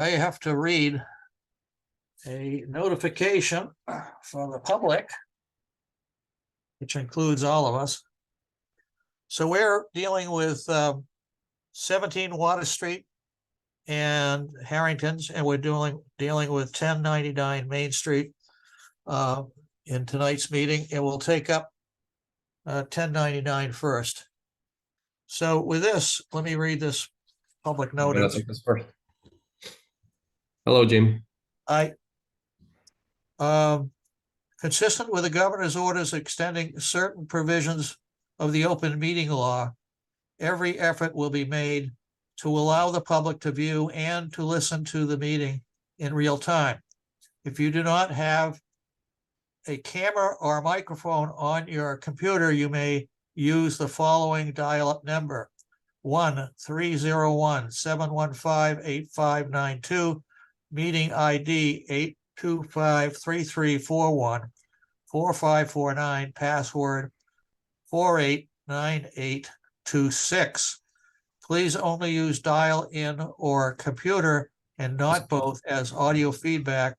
I have to read a notification for the public, which includes all of us. So we're dealing with 17 Water Street and Harrington's, and we're dealing with 1099 Main Street in tonight's meeting, and we'll take up 1099 first. So with this, let me read this public notice. Take this first. Hello, Jim. Consistent with the governor's orders extending certain provisions of the open meeting law, every effort will be made to allow the public to view and to listen to the meeting in real time. If you do not have a camera or microphone on your computer, you may use the following dial-up number: 1-301-715-8592, meeting ID 825-3341, 4549, password 489826. Please only use dial-in or computer and not both, as audio feedback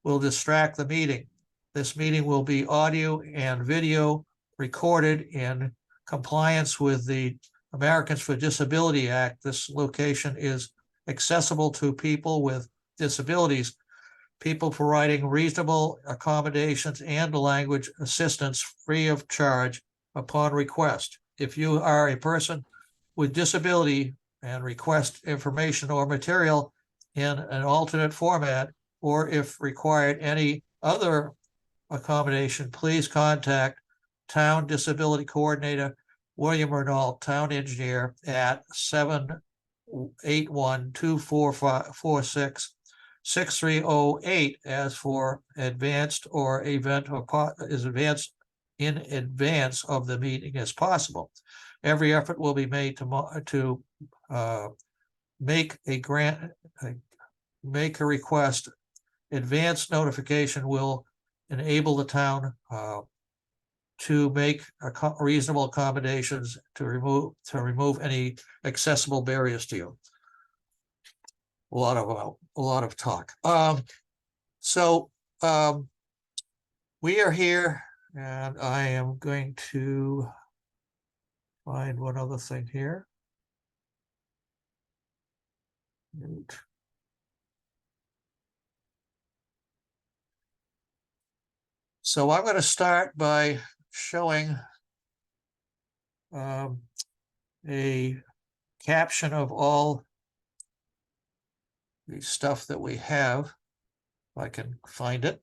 will distract the meeting. This meeting will be audio and video recorded in compliance with the Americans for Disability Act. This location is accessible to people with disabilities, people providing reasonable accommodations and language assistance free of charge upon request. If you are a person with disability and request information or material in an alternate format, or if required any other accommodation, please contact Town Disability Coordinator William Renault, Town Engineer, at 781-246-6308 as for advanced or event or is advanced in advance of the meeting as possible. Every effort will be made to make a request. Advanced notification will enable the town to make reasonable accommodations to remove any accessible barriers to you. A lot of talk. We are here, and I am going to find one other thing here. So I'm going to start by showing a caption of all the stuff that we have, if I can find it.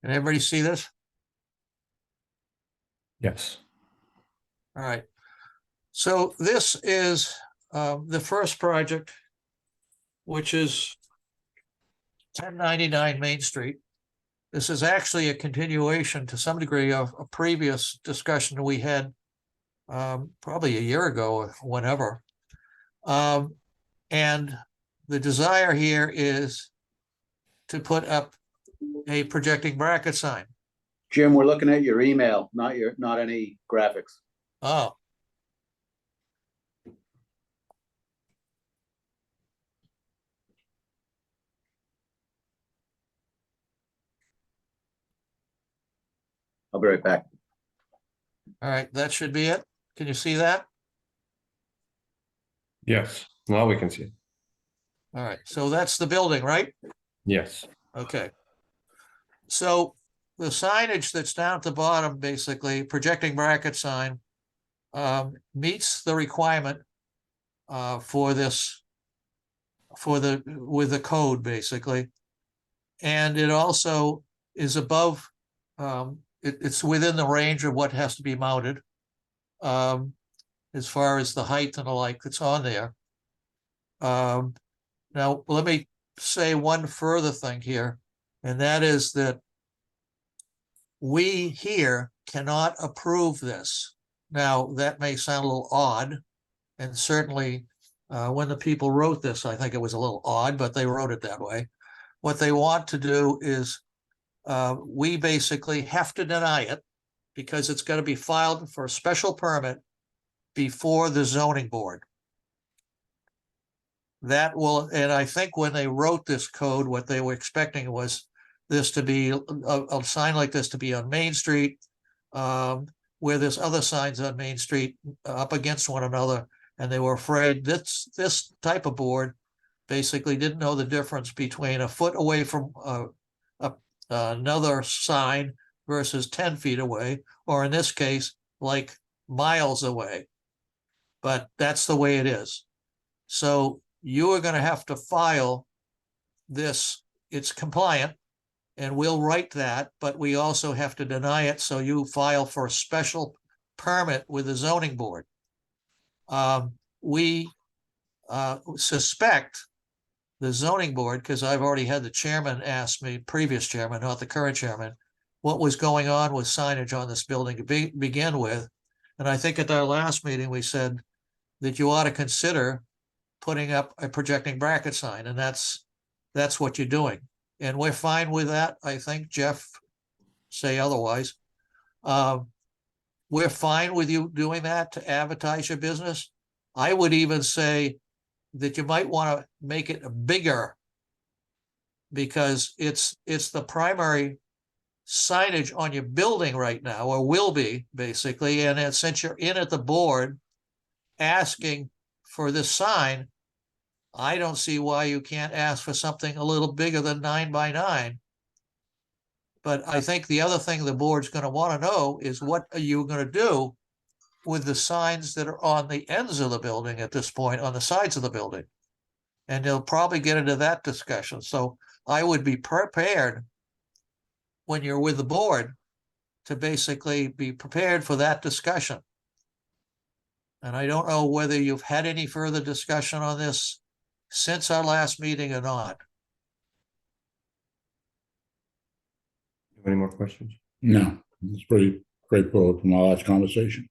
Can everybody see this? Yes. All right. So this is the first project, which is 1099 Main Street. This is actually a continuation to some degree of a previous discussion we had probably a year ago or whenever. And the desire here is to put up a projecting bracket sign. Jim, we're looking at your email, not any graphics. Oh. I'll be right back. All right, that should be it. Can you see that? Yes. Now we can see it. All right, so that's the building, right? Yes. Okay. So the signage that's down at the bottom, basically projecting bracket sign, meets the requirement for this, with the code, basically. And it also is above, it's within the range of what has to be mounted, as far as the height and the like that's on there. Now, let me say one further thing here, and that is that we here cannot approve this. Now, that may sound a little odd, and certainly when the people wrote this, I think it was a little odd, but they wrote it that way. What they want to do is we basically have to deny it because it's going to be filed for a special permit before the zoning board. That will, and I think when they wrote this code, what they were expecting was this to be a sign like this to be on Main Street, where there's other signs on Main Street up against one another, and they were afraid this type of board basically didn't know the difference between a foot away from another sign versus 10 feet away, or in this case, like miles away. But that's the way it is. So you are going to have to file this. It's compliant, and we'll write that, but we also have to deny it. So you file for a special permit with the zoning board. We suspect the zoning board, because I've already had the chairman ask me, previous chairman, not the current chairman, what was going on with signage on this building to begin with. And I think at our last meeting, we said that you ought to consider putting up a projecting bracket sign, and that's what you're doing. And we're fine with that. I think Jeff say otherwise. We're fine with you doing that to advertise your business. I would even say that you might want to make it bigger because it's the primary signage on your building right now, or will be basically. And since you're in at the board asking for this sign, I don't see why you can't ask for something a little bigger than 9 by 9. But I think the other thing the board's going to want to know is what are you going to do with the signs that are on the ends of the building at this point, on the sides of the building. And they'll probably get into that discussion. So I would be prepared when you're with the board to basically be prepared for that discussion. And I don't know whether you've had any further discussion on this since our last meeting or not. Any more questions? No, it's pretty straightforward from our last conversation.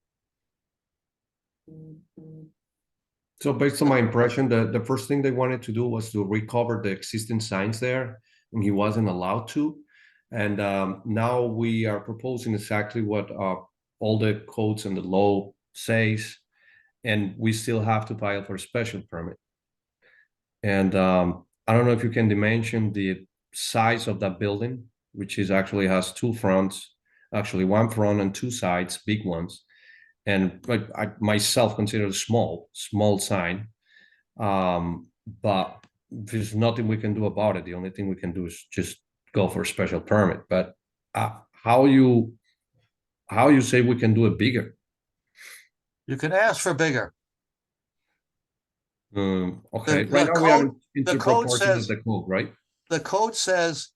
So based on my impression, the first thing they wanted to do was to recover the existing signs there, and he wasn't allowed to. And now we are proposing exactly what all the codes and the law says, and we still have to file for a special permit. And I don't know if you can dimension the size of that building, which is actually has two fronts, actually one front and two sides, big ones. And I myself consider it a small sign, but there's nothing we can do about it. The only thing we can do is just go for a special permit. But how you say we can do it bigger? You can ask for bigger. Okay, The right now we are code- into the code proportion of says- the code, right? The code says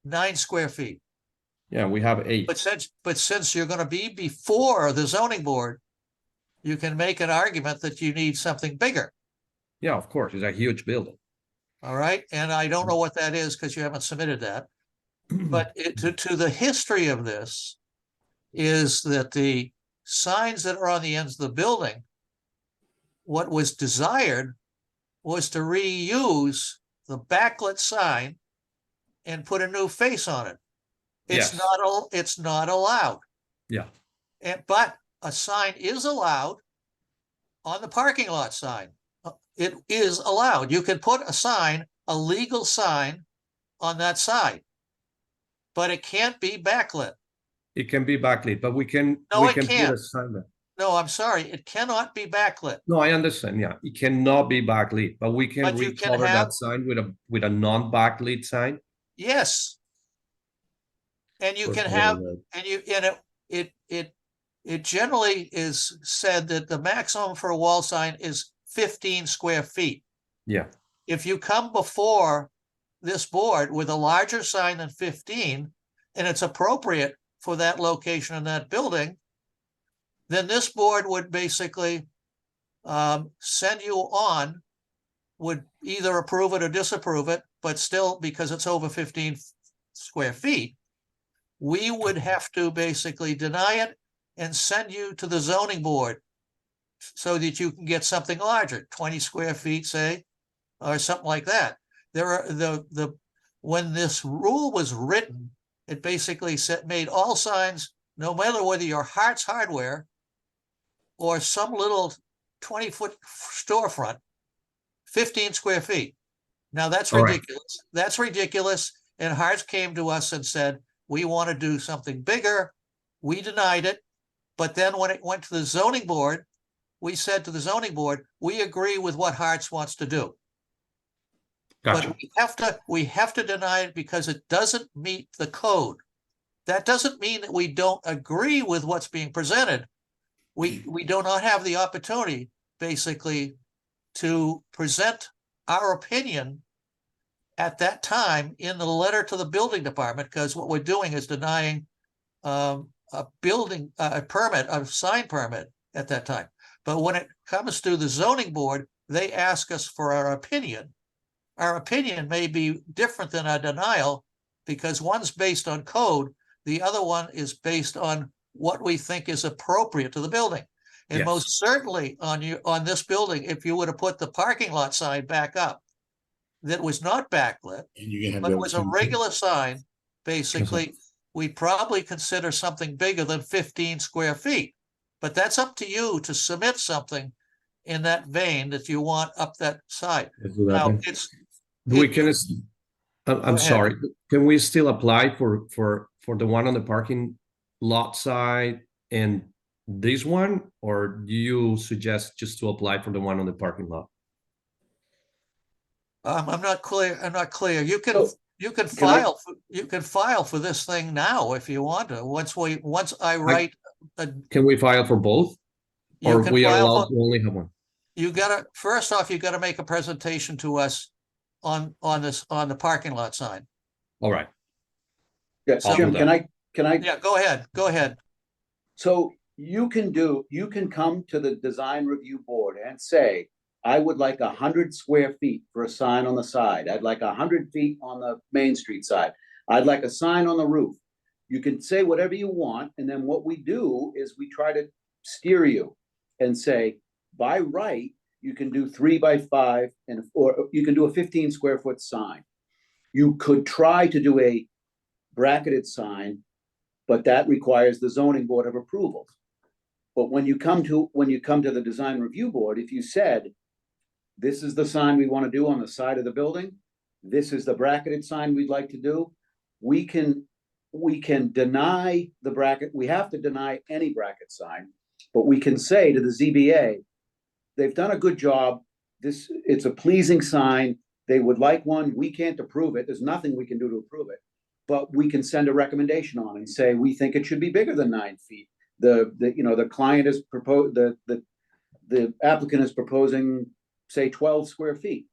9 square feet. Yeah, we have 8. But since you're going to be before the zoning board, you can make an argument that you need something bigger. Yeah, of course, it's a huge building. All right. And I don't know what that is because you haven't submitted that. But to the history of this is that the signs that are on the ends of the building, what was desired was to reuse the backlit sign and put a new face on it. It's Yes. it's not allowed. Yeah. But a sign is allowed on the parking lot sign. It is allowed. You can put a sign, a legal sign, on that side, but it can't be backlit. It can be backlit, but we can No, it put can't. a sign there. No, I'm sorry, it cannot be backlit. No, I understand. Yeah, it cannot be backlit, but we can But you can recover have- that sign with a non-backlit sign. Yes. And you can have, and it generally is said that the maximum for a wall sign is 15 square feet. Yeah, If you come before this board with a larger sign than 15, and it's appropriate for that location in that building, then this board would basically send you on, would either approve it or disapprove it but still, because it's over 15 square feet, we would have to basically deny it and send you to the zoning board so that you can get something larger, 20 square feet, say, or something like that. There are when this rule was written, it basically made all signs, no matter whether you're Hart's Hardware or some little 20-foot storefront, 15 square feet. Now that's All right. ridiculous. That's ridiculous. And Hart's came to us and said, we want to do something bigger. We denied it. But then when it went to the zoning board, we said to the zoning board, we agree with what Hart's wants to do. Gotcha. But we have to deny it because it doesn't meet the code. That doesn't mean that we don't agree with what's being presented. We do not have the opportunity, basically, to present our opinion at that time in the letter to the building department, because what we're doing is denying a building a permit, a sign permit at that time. But when it comes to the zoning board, they ask us for our opinion. Our opinion may be different than our denial because one's based on code, the other one is based on what we think is appropriate to the building. And Yes. most certainly on this building, if you were to put the parking lot sign back up that was not backlit, And you can have but the was a same thing. regular sign, basically, we probably consider something bigger than 15 square feet. But that's up to you to submit something in that vein that you want up that side. Let's do that Now, then. it's, We it- can. I'm ahead. sorry. Can we still apply for the one on the parking lot side and this one, or do you suggest just to apply for the one on the parking lot? I'm not clear. I'm not clear. You can So, file for this thing now if you want to. Once I write, Can we file for both, you or can we are file allowed for, to only have one? first off, you gotta make a presentation to us on the parking lot sign. All right. Yeah, I'll Jim, do can I, Yeah, go ahead. so you can come to the design review board and say, I would like 100 square feet for a sign on the side. I'd like 100 feet on the Main Street side. I'd like a sign on the roof. You can say whatever you want, and then what we do is we try to steer you and say, by right, you can do 3 by 5 or you can do a 15 square foot sign. You could try to do a bracketed sign, but that requires the zoning board of approvals. But when you come to the design review board, if you said, this is the sign we want to do on the side of the building, this is the bracketed sign we'd like to do, we can deny the bracket. We have to deny any bracket sign, but we can say to the ZBA, they've done a good job. It's a pleasing sign. They would like one. We can't approve it. There's nothing we can do to approve it, but we can send a recommendation on and say, we think it should be bigger than 9 feet. The client is proposed, the applicant is proposing, say, 12 square feet.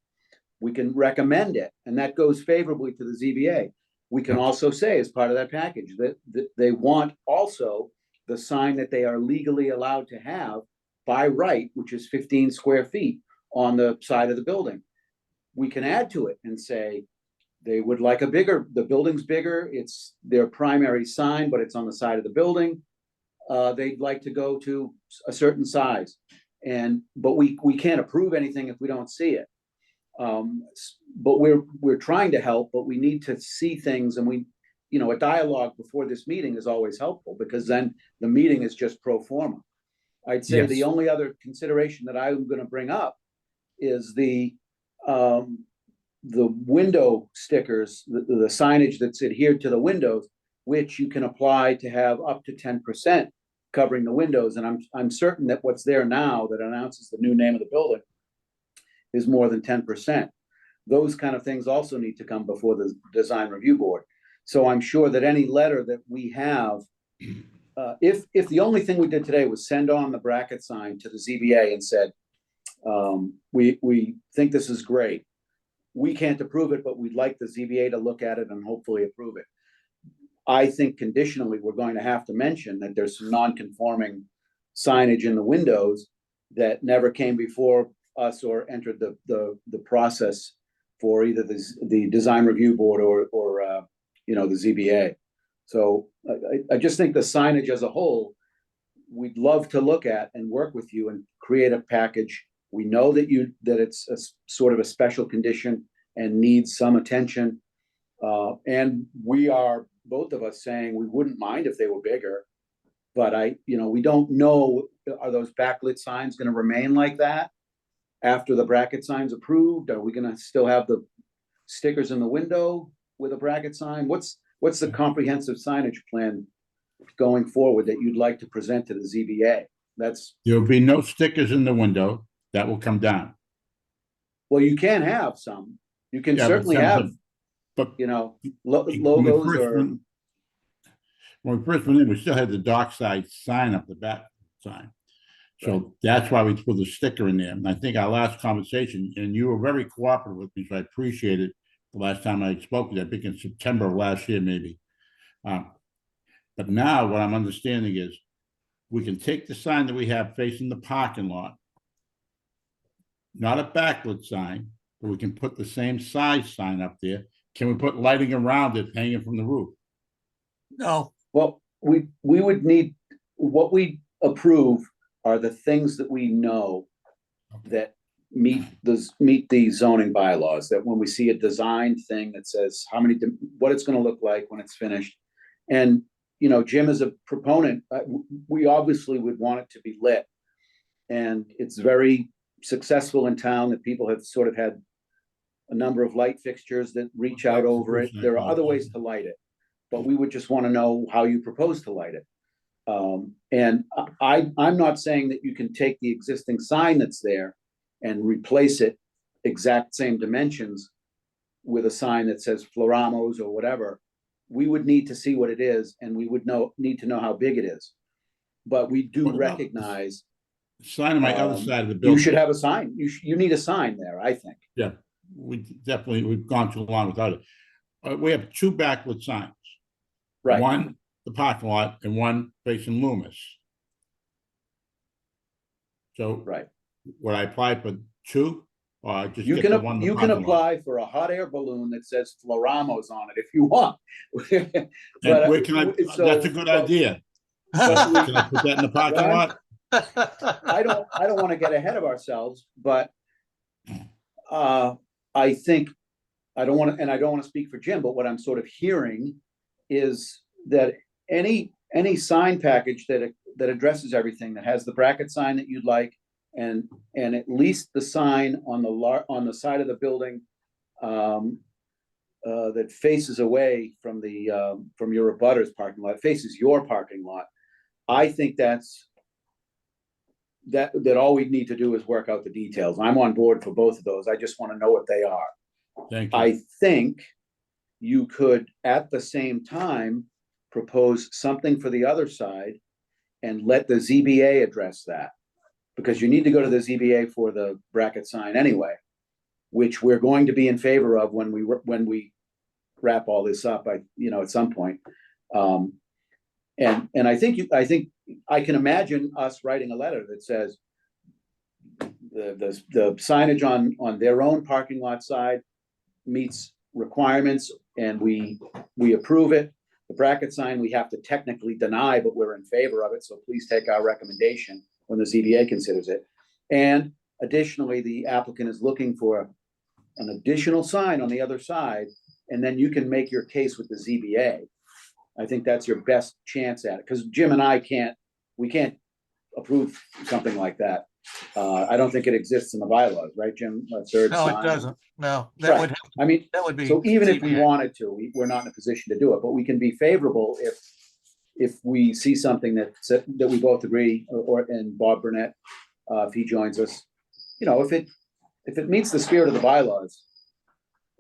We can recommend it, and that goes favorably to the ZBA. We can also say, as part of that package, that they want also the sign that they are legally allowed to have by right, which is 15 square feet on the side of the building. We can add to it and say, they would like the building's bigger, it's their primary sign, but it's on the side of the building. They'd like to go to a certain size. But we can't approve anything if we don't see it. But we're trying to help, but we need to see things, and a dialogue before this meeting is always helpful, because then the meeting is just pro forma. I'd say Yes. the only other consideration that I'm going to bring up is the window stickers, the signage that's adhered to the windows, which you can apply to have up to 10% covering the windows. And I'm certain that what's there now that announces the new name of the building is more than 10%. Those kind of things also need to come before the design review board. So I'm sure that any letter that we have, if the only thing we did today was send on the bracket sign to the ZBA and said, we think this is great, we can't approve it, but we'd like the ZBA to look at it and hopefully approve it. I think conditionally, we're going to have to mention that there's some non-conforming signage in the windows that never came before us or entered the process for either the design review board or you know, the ZBA. So I just think the signage as a whole, we'd love to look at and work with you and create a package. We know that it's a sort of a special condition and needs some attention. And we are, both of us, saying we wouldn't mind if they were bigger, but we don't know, are those backlit signs going to remain like that after the bracket sign's approved? Are we going to still have the stickers in the window with a bracket sign? What's the comprehensive signage plan going forward that you'd like to present to the ZBA? There'll be no stickers in the window. That will come down. Well, you can have some. You can Yeah, certainly but have, but logos or. When we first went in, we still had the dockside sign up the back sign. So Right. that's why we put the sticker in there. And I think our last conversation, and you were very cooperative with me, so I appreciate it. The last time I spoke to you, I think in September of last year, maybe. But now what I'm understanding is we can take the sign that we have facing the parking lot, not a backlit sign, but we can put the same size sign up there. Can we put lighting around it hanging from the roof? No, Well, we would need, what we approve are the things that we know that meet the zoning bylaws, that when we see a design thing that says what it's gonna look like when it's finished. And, Jim is a proponent, we obviously would want it to be lit. And it's very successful in town that people have sort of had a number of light fixtures that reach out over it. There are other ways to light it, but we would just want to know how you propose to light it. And I'm not saying that you can take the existing sign that's there and replace it exact same dimensions with a sign that says Floramos or whatever. We would need to see what it is, and we would need to know how big it is. But we do What about recognize sign on my other side of the building. you should have a sign. You need a sign there, I think. Yeah, we've gone too long without it. We have two backlit signs. Right. One, the parking lot, and one facing Loomis. So Right. would I apply for two? Or just You get can, the one in the you can parking lot? apply for a hot air balloon that says Floramos on it if you want. And But, where can I, that's a good idea. but we- Can I put that in the parking Ron? lot? I don't want to get ahead of ourselves, but I think I don't want to speak for Jim, but what I'm sort of hearing is that any sign package that addresses everything, that has the bracket sign that you'd like, and at least the sign on the side of the building that faces away from your abutters parking lot, faces your parking lot. I think that all we need to do is work out the details. I'm on board for both of those. I just want to know what they are. Thank you. I think you could, at the same time, propose something for the other side and let the ZBA address that. Because you need to go to the ZBA for the bracket sign anyway, which we're going to be in favor of when we wrap all this up, at some point. And I think I can imagine us writing a letter that says the signage on their own parking lot side meets requirements and we approve it. The bracket sign we have to technically deny, but we're in favor of it. So please take our recommendation when the ZBA considers it. And additionally, the applicant is looking for an additional sign on the other side, and then you can make your case with the ZBA. I think that's your best chance at it, because Jim and I can't approve something like that. I don't think it exists in the bylaws, right, Jim? A third No, it sign. doesn't. No, Right. that would be. So even if we ZBA. wanted to, we're not in a position to do it, but we can be favorable if we see something that we both agree, and Bob Burnett, if he joins us, if it meets the spirit of the bylaws,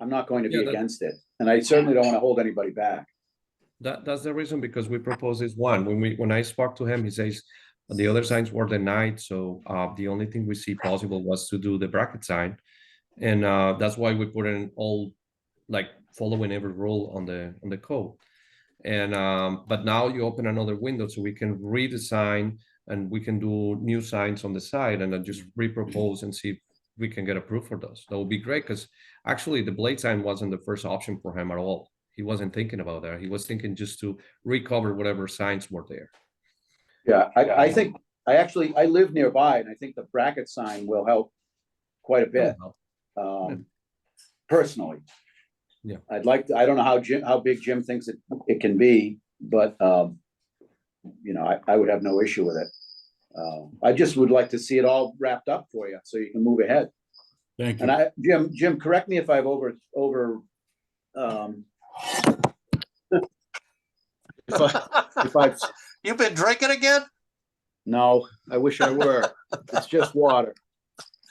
I'm not going to be against it, and I certainly don't want to hold anybody back. That's the reason, because we propose this one. When I spoke to him, he says the other signs were denied. So the only thing we see possible was to do the bracket sign. And that's why we put in all, like, following every rule on the code. And but now you open another window so we can redesign and we can do new signs on the side and then just repropose and see we can get approved for those. That would be great, because actually the blade sign wasn't the first option for him at all. He wasn't thinking about that. He was thinking just to recover whatever signs were there. Yeah, I think, I live nearby, and I think the bracket sign will help quite a bit, personally. Yeah. I don't know how big Jim thinks it can be, but, you know, I would have no issue with it. I just would like to see it all wrapped up for you, so you can move ahead. Thank you. And Jim, correct me if I've if I've, You've been drinking again? no, I wish I were. It's just water.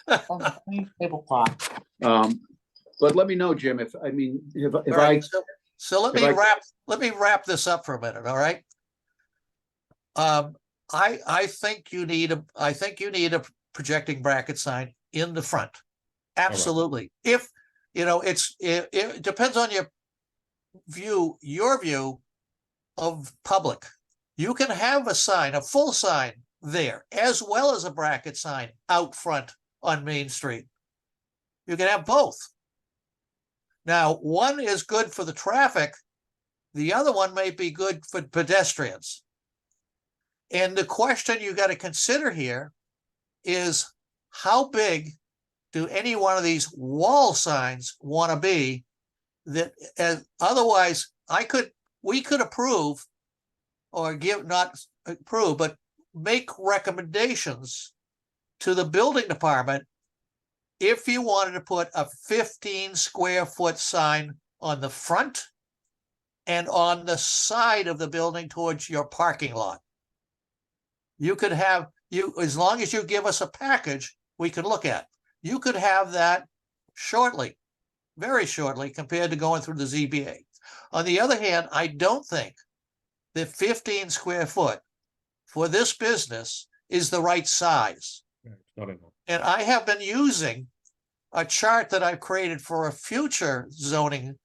Tablecloth. But let me know, Jim, if All I, right, so let if me I- wrap this up for a minute, all right? I think you need a projecting bracket sign in the front. Absolutely. If, you know, it depends on your view of public. You can have a sign, a full sign there, as well as a bracket sign out front on Main Street. You can have both. Now, one is good for the traffic. The other one may be good for pedestrians. And the question you got to consider here is, how big do any one of these wall signs want to be? That otherwise we could approve or not approve, but make recommendations to the building department if you wanted to put a 15 square foot sign on the front and on the side of the building towards your parking lot. You could have, as long as you give us a package we could look at, you could have that shortly, very shortly, compared to going through the ZBA. On the other hand, I don't think that 15 square foot for this business is the right size. Yeah, it's not enough. And I have been using a chart that I've created for a future zoning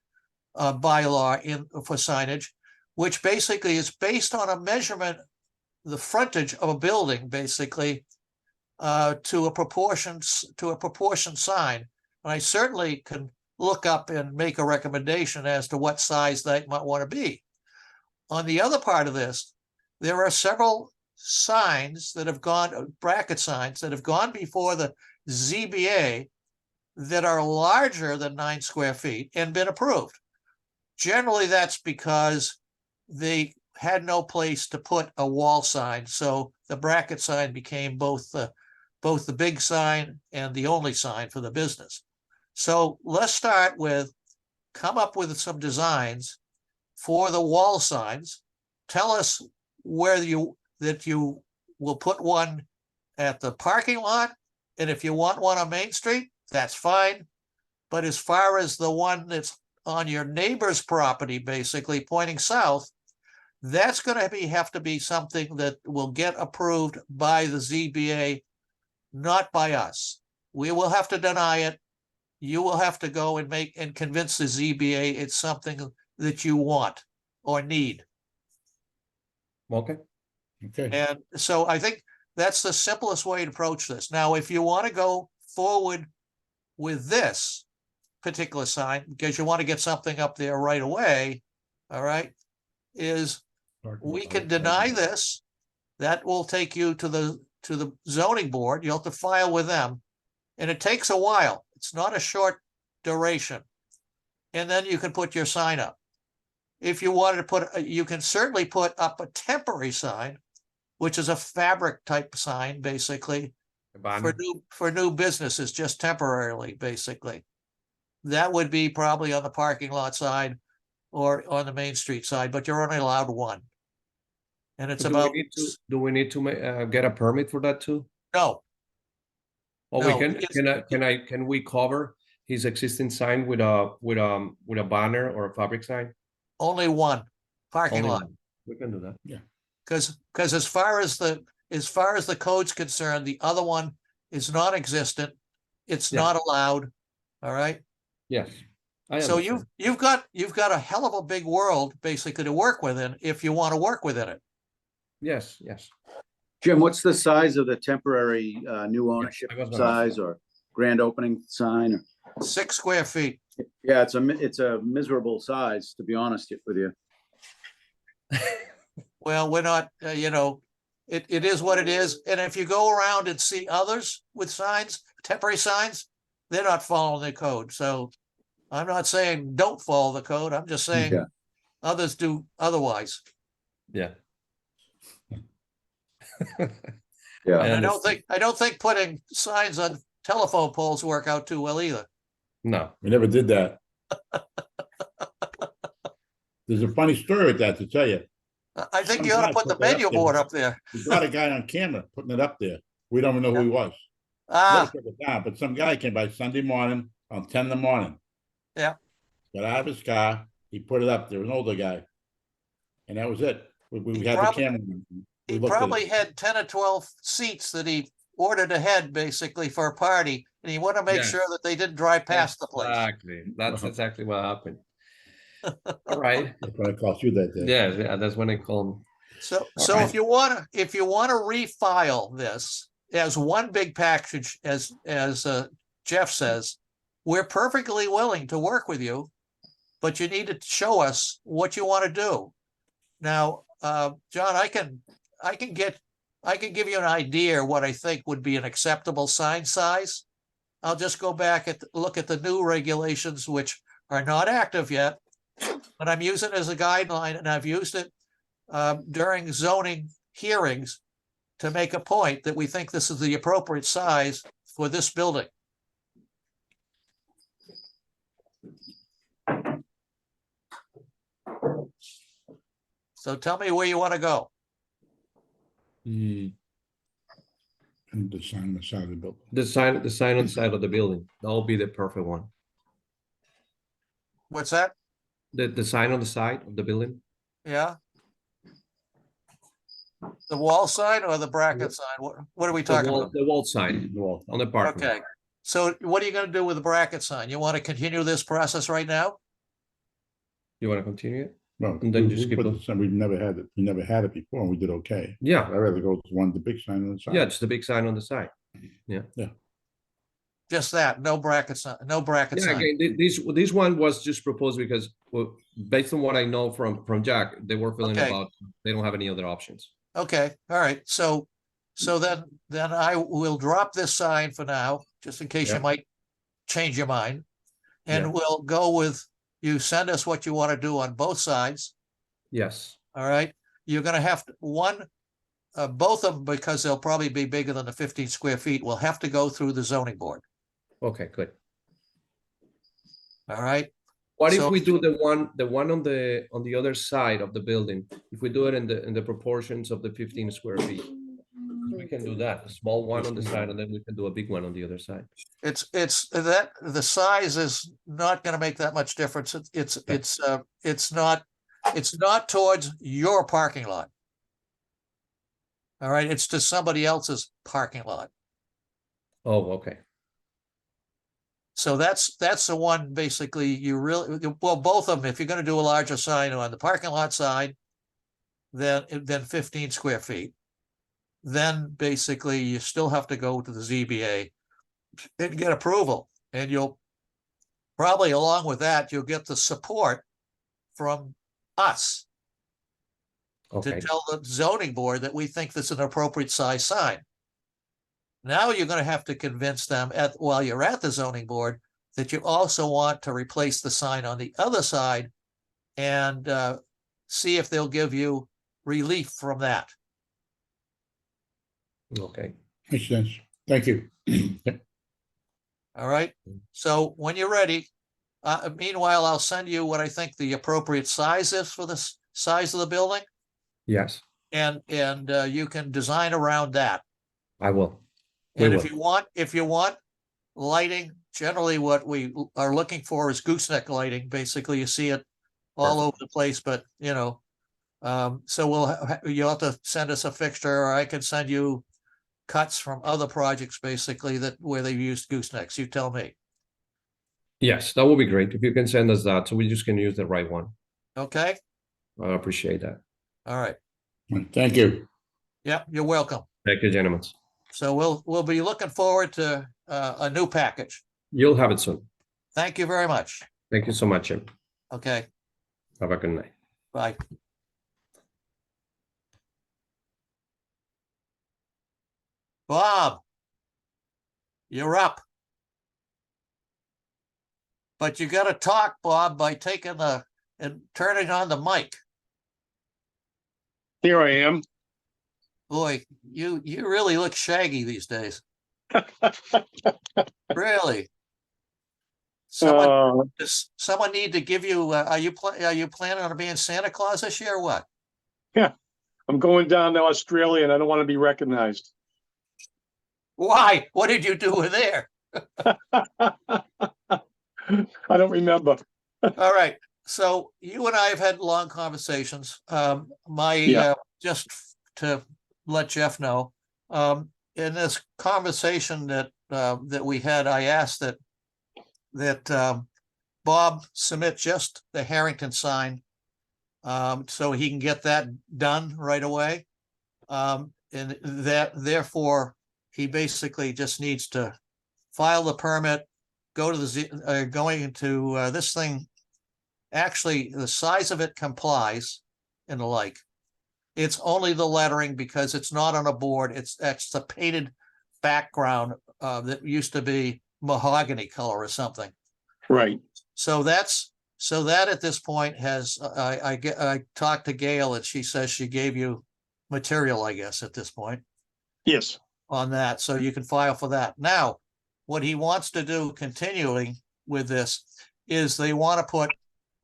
bylaw for signage, which basically is based on a measurement, the frontage of a building, basically, to a proportion sign. And I certainly can look up and make a recommendation as to what size they might want to be. On the other part of this, there are several signs that have gone, bracket signs that have gone before the ZBA that are larger than 9 square feet and been approved. Generally, that's because they had no place to put a wall sign, so the bracket sign became both the big sign and the only sign for the business. So let's start with, come up with some designs for the wall signs. Tell us where you will put one at the parking lot, and if you want one on Main Street, that's fine. But as far as the one that's on your neighbor's property, basically pointing south, that's going to have to be something that will get approved by the ZBA, not by us. We will have to deny it. You will have to go and convince the ZBA it's something that you want or need. Okay. Okay. And so I think that's the simplest way to approach this. Now, if you want to go forward with this particular sign, because you want to get something up there right away, all right, is we can deny this. That will take you to the zoning board. You'll have to file with them. And it takes a while. It's not a short duration. And then you can put your sign up. If you wanted to put, you can certainly put up a temporary sign, which is a fabric type sign, basically, for new businesses, just temporarily, basically. That would be probably on the parking lot side or on the Main Street side, but you're only allowed one. And it's about, do we need to get a permit for that too? no, Or No, can we cover his existing sign with a banner or a fabric sign? only one parking Only lot. one. We can do that. Because as far as the code's concerned, the other one is non-existent. It's Yeah. not allowed. All right. Yes. So understand. you've got a hell of a big world basically to work within if you want to work within it. Yes. Jim, what's the size of the temporary new ownership I was gonna size, ask or grand opening sign? 6 square feet. Yeah, it's a miserable size, to be honest with you. Well, we're not, it is what it is. And if you go around and see others with signs, temporary signs, they're not following the code. So I'm not saying don't follow the code. I'm just saying Yeah. others do otherwise. Yeah. Yeah. And I understand. don't think putting signs on telephone poles work out too well either. No. We never did that. There's a funny story with that to tell you. I think Some you ought guy to put the put that up menu there. board up there. We got a guy on camera putting it up there. We don't even know who he was. Ah, Never took it down, but some guy came by Sunday morning on 10 in the morning. Yeah. Got out of his car, he put it up there, an older guy. And that was it. We He had the probably- camera. he We looked at probably it. had 10 or 12 seats that he ordered ahead basically for a party. And he wanted to make Yes. sure that they didn't drive past the place. Exactly. That's exactly what happened. All right. That's what I called you that day. Yeah, that's when I called. So right. if you want to refile this as one big package, as Jeff says, we're perfectly willing to work with you, but you need to show us what you want to do. Now, John, I can give you an idea what I think would be an acceptable sign size. I'll just go back and look at the new regulations, which are not active yet, but I'm using it as a guideline, and I've used it during zoning hearings to make a point that we think this is the appropriate size for this building. So tell me where you want to go. And the sign on the side of the building. The sign on the side of the building. That'll be the perfect one. What's that? The sign on the side of the building. Yeah. The wall sign or the bracket sign? What are we talking about? The wall sign Well, on the parking. Okay. So what are you going to do with the bracket sign? You want to continue this process right now? You want to continue it? well, And then we- just we keep put it- the sign- we never had it. We never had it before, and we did okay. Yeah. I'd rather go to one, the big sign on the side. Yeah, it's the big sign on the side. Just that, no bracket sign, no bracket Yeah, sign. again, this one was just proposed because, well, based on what I know from Jack, they were feeling Okay. about they don't have any other options. Okay, all right. So then I will drop this sign for now, just in case you Yeah. might change your mind. And Yeah. we'll go with, you send us what you want to do on both sides. Yes. All right. You're gonna have to, both of them, because they'll probably be bigger than the 15 square feet, will have to go through the zoning board. Okay, good. All right. What So- if we do the one on the other side of the building? If we do it in the proportions of the 15 square feet, we can do that. A small one on the side, and then we can do a big one on the other side. It's that the size is not gonna make that much difference. It's not towards your parking lot. All right, it's to somebody else's parking lot. Oh, okay. So that's the one, basically, you really, well, both of them, if you're gonna do a larger sign on the parking lot side, then 15 square feet. Then basically you still have to go to the ZBA and get approval, and you'll probably, along with that, you'll get the support from us to Okay. tell the zoning board that we think this is an appropriate size sign. Now you're gonna have to convince them while you're at the zoning board that you also want to replace the sign on the other side and see if they'll give you relief from that. Okay. Makes sense. Thank you. All right, so when you're ready, meanwhile, I'll send you what I think the appropriate size is for this size of the building, Yes, and you can design around that. I will. We And will. if you want lighting, generally what we are looking for is gooseneck lighting. Basically, you see it all over the place, but so you'll have to send us a fixture, or I can send you cuts from other projects, basically, where they've used goosenecks. You tell me. Yes, that would be great if you can send us that, so we just can use the right one. Okay, I appreciate that. all right. Thank you. Yeah, you're welcome. Thank you, gentlemen. So we'll be looking forward to a new package. You'll have it soon. Thank you very much. Thank you so much, Jim. Okay, Have a good night. bye. Bob, you're up. But you gotta talk, Bob, by taking and turning on the mic. Here I am. Boy, you really look shaggy these days. Really. Someone, does someone need to give you, are you planning on being Santa Claus this year or what? I'm going down to Australia and I don't want to be recognized. Why? What did you do there? I don't remember. All right, so you and I have had long conversations. Yeah. Just to let Jeff know, in this conversation that we had, I asked that Bob submit just the Harrington sign, so he can get that done right away. And that therefore, he basically just needs to file the permit, go to the going into this thing. Actually, the size of it complies and the like. It's only the lettering because it's not on a board. It's the painted background that used to be mahogany color or something. Right. So that at this point has I talked to Gail and she says she gave you material, I guess, at this point Yes. on that, so you can file for that. Now, what he wants to do continuing with this is they want to put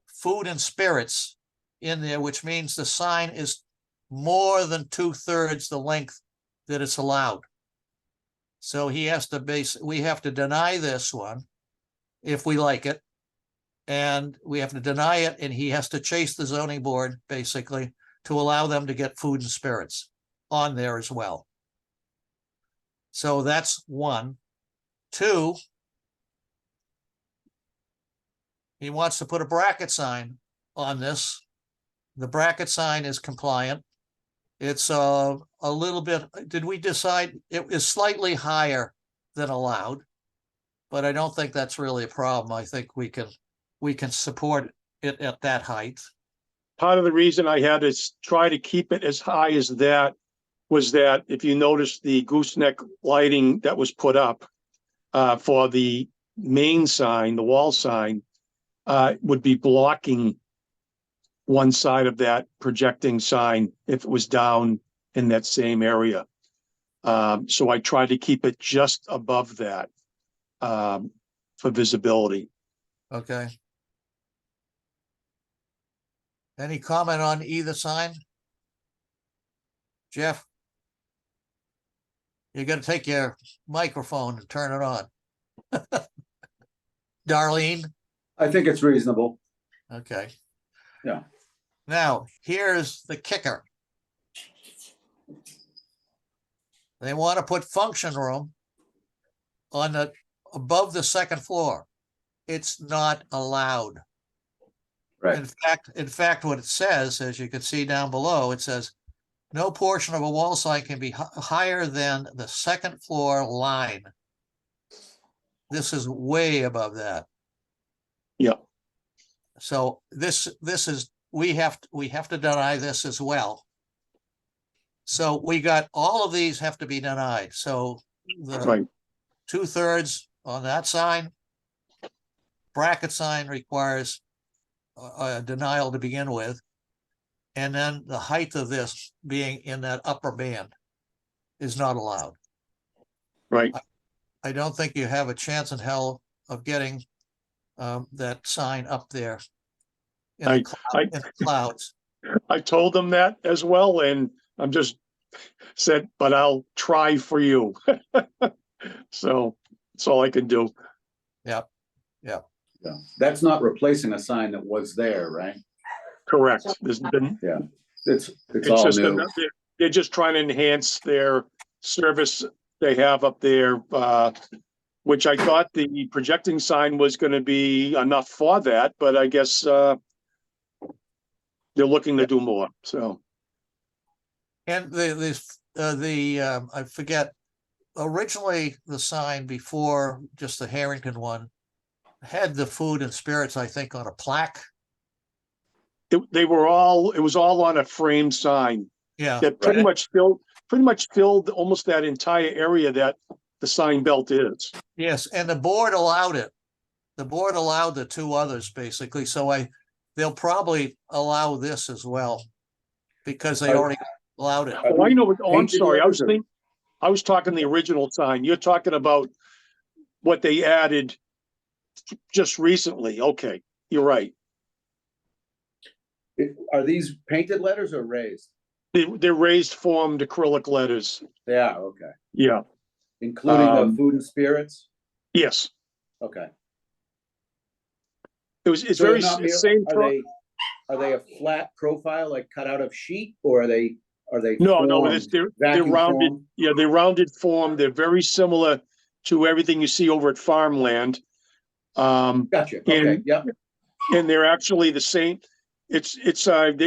food and spirits in there, which means the sign is more than 2/3 the length that it's allowed. So he has to we have to deny this one if we like it. And we have to deny it, and he has to chase the zoning board basically to allow them to get food and spirits on there as well. So that's one. Two, he wants to put a bracket sign on this. The bracket sign is compliant. It's a little bit, did we decide it is slightly higher than allowed? But I don't think that's really a problem. I think we can support it at that height. Part of the reason I had to try to keep it as high as that was that if you notice the gooseneck lighting that was put up for the main sign, the wall sign, would be blocking one side of that projecting sign if it was down in that same area. So I tried to keep it just above that for visibility. Okay. Any comment on either sign? Jeff? You gotta take your microphone and turn it on. Darlene? I think it's reasonable. Okay. Yeah. Now, here's the kicker. They want to put function room on the above the second floor. It's not allowed. Right. In fact, what it says, as you can see down below, it says, no portion of a wall sign can be higher than the second floor line. This is way above that. Yeah. So this is, we have to deny this as well. So we got, all of these have to be denied. So the Right. 2/3 on that sign, bracket sign requires a denial to begin with. And then the height of this being in that upper band is not allowed. Right. I don't think you have a chance in hell of getting that sign up there in the clouds. I told them that as well, and I'm just said, but I'll try for you. So that's all I can do. Yep. Yeah. That's not replacing a sign that was there, right? Correct. There's been, It's it's all just, new. they're just trying to enhance their service they have up there, which I thought the projecting sign was going to be enough for that, but I guess they're looking to do more. So And I forget, originally the sign before just the Harrington one had the food and spirits, I think, on a plaque. It was all on a frame sign Yeah, that pretty much filled almost that entire area that the sign belt is. yes, and the board allowed it. The board allowed the two others basically, so they'll probably allow this as well. Because they Are- already allowed it. Oh, I know. Oh, I'm Painted sorry. letters or- I was talking the original sign. You're talking about what they added just recently. Okay, you're right. Are these painted letters or raised? They're raised formed acrylic letters. They are, okay. Yeah. Including the food and spirits? Yes. Okay. It's So they're very not same. Are they a flat profile, like cut out of sheet, or are they No, formed, they're vacuum rounded. formed? Yeah, they're rounded form. They're very similar to everything you see over at farmland. Gotcha, okay, yep, And they're actually the same. It's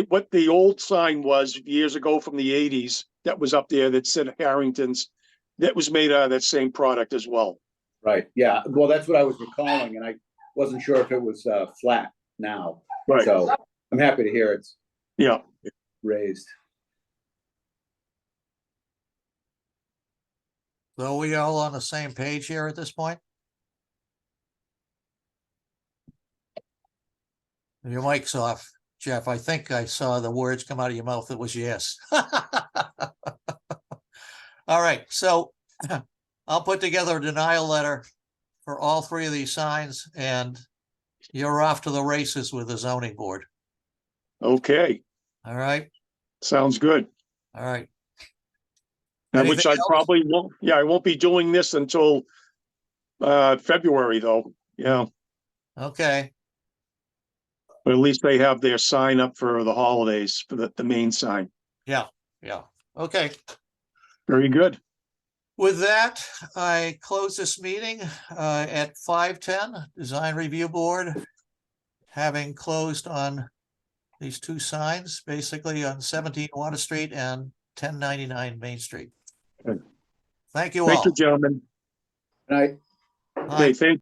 what the old sign was years ago from the 80s that was up there that said Harrington's, that was made out of that same product as well. right, yeah, well, that's what I was recalling, and I wasn't sure if it was flat now. Right. So I'm happy to hear it's Yeah. raised. So we all on the same page here at this point? Your mic's off, Jeff. I think I saw the words come out of your mouth. It was yes. All right, so I'll put together a denial letter for all three of these signs, and you're off to the races with the zoning board. Okay. All right, Sounds good. all right. Which Anything I else? probably won't. Yeah, I won't be doing this until February though. Yeah. Okay, But at least they have their sign up for the holidays for the main sign. yeah, okay. Very good. With that, I close this meeting at 5:10, Design Review Board, having closed on these two signs, basically on 17 Water Street and 1099 Main Street. Good. Thank you Thank all. you, gentlemen. And Bye. Okay, thank